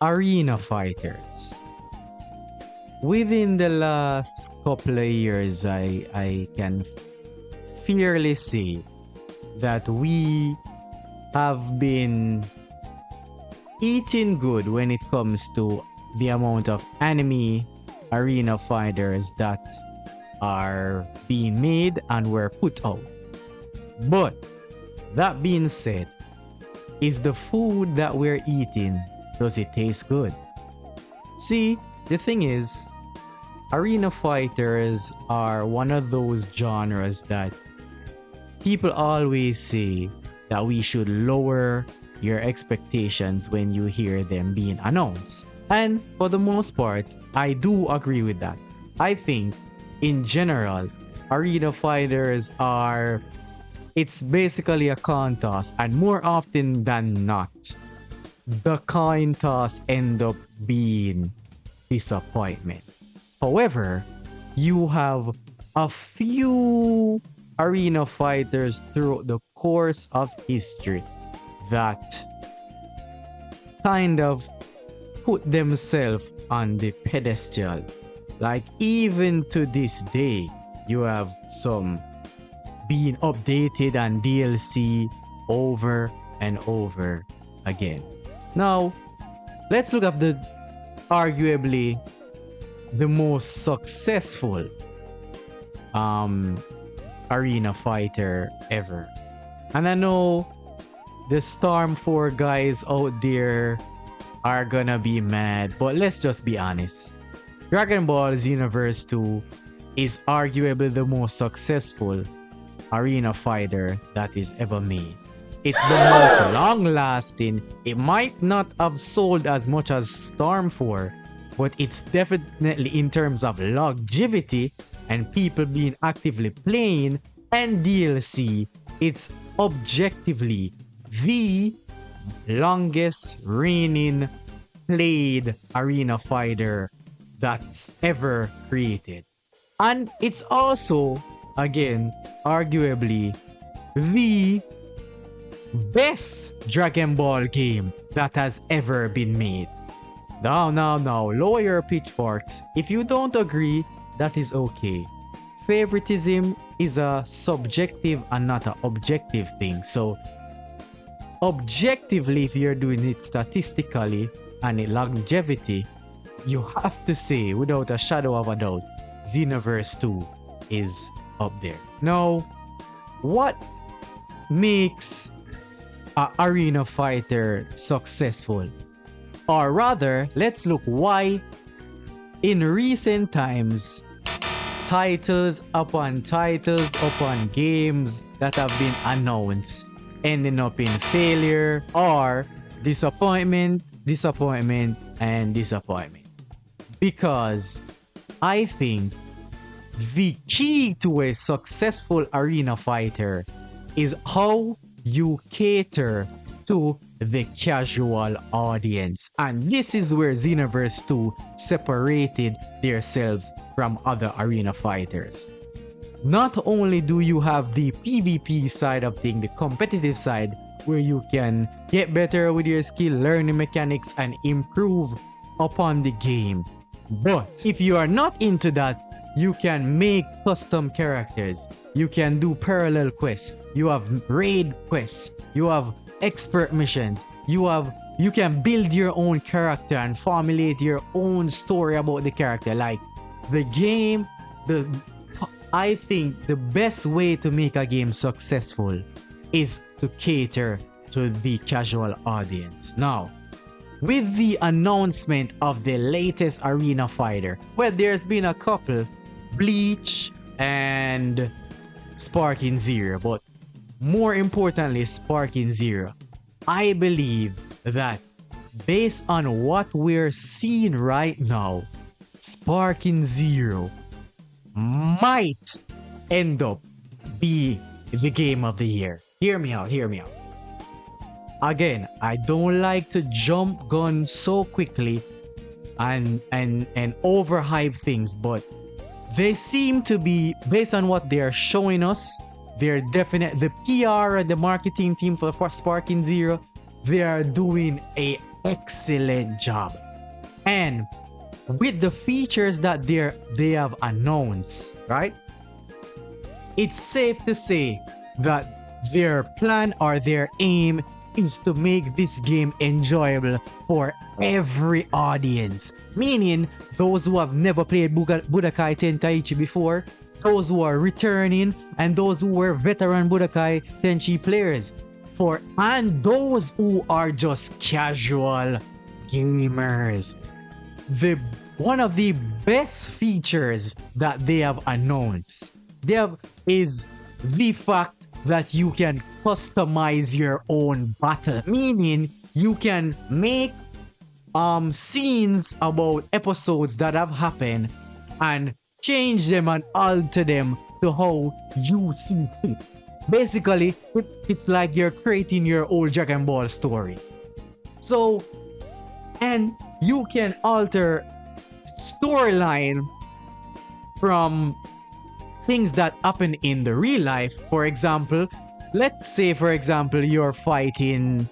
arena fighters. Within the last couple of years, I can fairly say that we have been eating good when it comes to the amount of anime arena fighters that are being made and were put out. But that being said, is the food that we're eating, does it taste good? See, the thing is, arena fighters are one of those genres that people always say that we should lower your expectations when you hear them being announced. And for the most part, I do agree with that. I think, in general, arena fighters are... it's basically a coin toss, and more often than not, the coin toss end up being disappointment. However, you have a few arena fighters throughout the course of history that kind of put themselves on the pedestal. Like, even to this day, you have some being updated and DLC over and over again. Now, let's look at the arguably the most successful arena fighter ever. And I know the Storm 4 guys out there are gonna be mad, but let's just be honest. Dragon Ball Xenoverse 2 is arguably the most successful arena fighter that is ever made. It's the most long-lasting. It might not have sold as much as Storm 4, but it's definitely, in terms of longevity and people being actively playing and DLC, it's objectively the longest reigning played arena fighter that's ever created. And it's also, again, arguably the best Dragon Ball game that has ever been made. Now, lower your pitchforks. If you don't agree, that is okay. Favoritism is a subjective and not an objective thing. So, objectively, if you're doing it statistically and in longevity, you have to say, without a shadow of a doubt, Xenoverse 2 is up there. Now, what makes an arena fighter successful? Or rather, let's look why in recent times, titles upon games that have been announced ending up in failure or disappointment. Because I think the key to a successful arena fighter is how you cater to the casual audience. And this is where Xenoverse 2 separated themselves from other arena fighters. Not only do you have the PvP side of things, the competitive side, where you can get better with your skill, learn the mechanics, and improve upon the game. But if you are not into that, you can make custom characters. You can do parallel quests. You have raid quests. You have expert missions. You can build your own character and formulate your own story about the character. Like the game, I think the best way to make a game successful is to cater to the casual audience. Now, with the announcement of the latest arena fighter, well, there's been a couple, Bleach and Sparking Zero, but more importantly, Sparking Zero. I believe that based on what we're seeing right now, Sparking Zero might end up be the game of the year. Hear me out. Again, I don't like to jump gun so quickly and overhype things, but they seem to be, based on what they're showing us, they're definite. The PR and the marketing team for Sparking Zero, they are doing a excellent job. And with the features that they have announced, right? It's safe to say that their plan or their aim is to make this game enjoyable for every audience. Meaning, those who have never played Budokai Tenkaichi before, those who are returning, and those who were veteran Budokai Tenkaichi players. And those who are just casual gamers. One of the best features that they have announced is the fact that you can customize your own battle, meaning you can make scenes about episodes that have happened and change them and alter them to how you see fit. Basically, it's like you're creating your old Dragon Ball story. So, and you can alter storyline from things that happen in the real life. For example, let's say you're fighting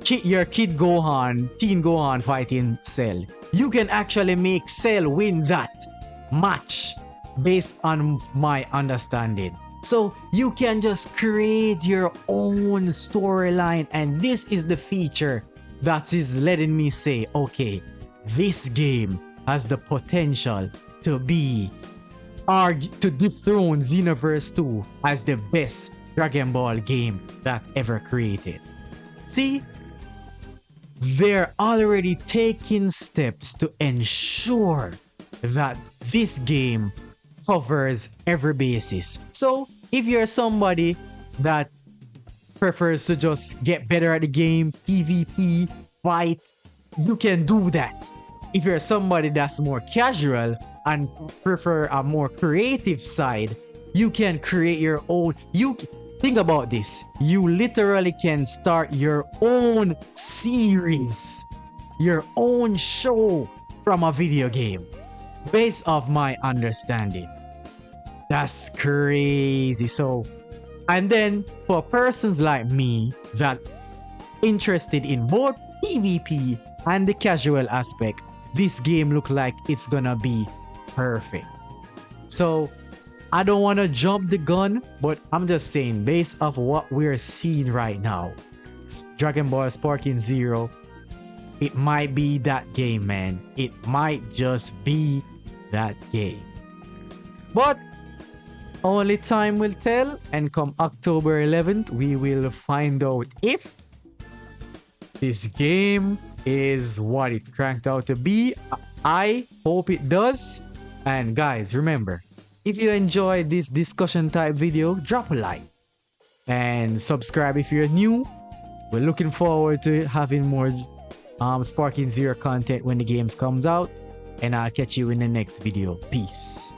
your Teen Gohan fighting Cell. You can actually make Cell win that match based on my understanding. So you can just create your own storyline, and this is the feature that is letting me say, okay, this game has the potential to dethrone Xenoverse 2 as the best Dragon Ball game that ever created. See, they're already taking steps to ensure that this game covers every basis. So if you're somebody that prefers to just get better at the game, PvP, fight, you can do that. If you're somebody that's more casual and prefer a more creative side, you can create your own. Think about this. You literally can start your own series, your own show from a video game, based off my understanding. That's crazy. So, and then for persons like me that interested in both PvP and the casual aspect, this game look like it's gonna be perfect. So I don't want to jump the gun, but I'm just saying, based off what we're seeing right now, Dragon Ball Sparking Zero, it might be that game, man. It might just be that game. But only time will tell, and come October 11th, we will find out if this game is what it cranked out to be. I hope it does. And guys, remember, if you enjoyed this discussion type video, drop a like and subscribe if you're new. We're looking forward to having more Sparking Zero content when the games comes out, and I'll catch you in the next video. Peace.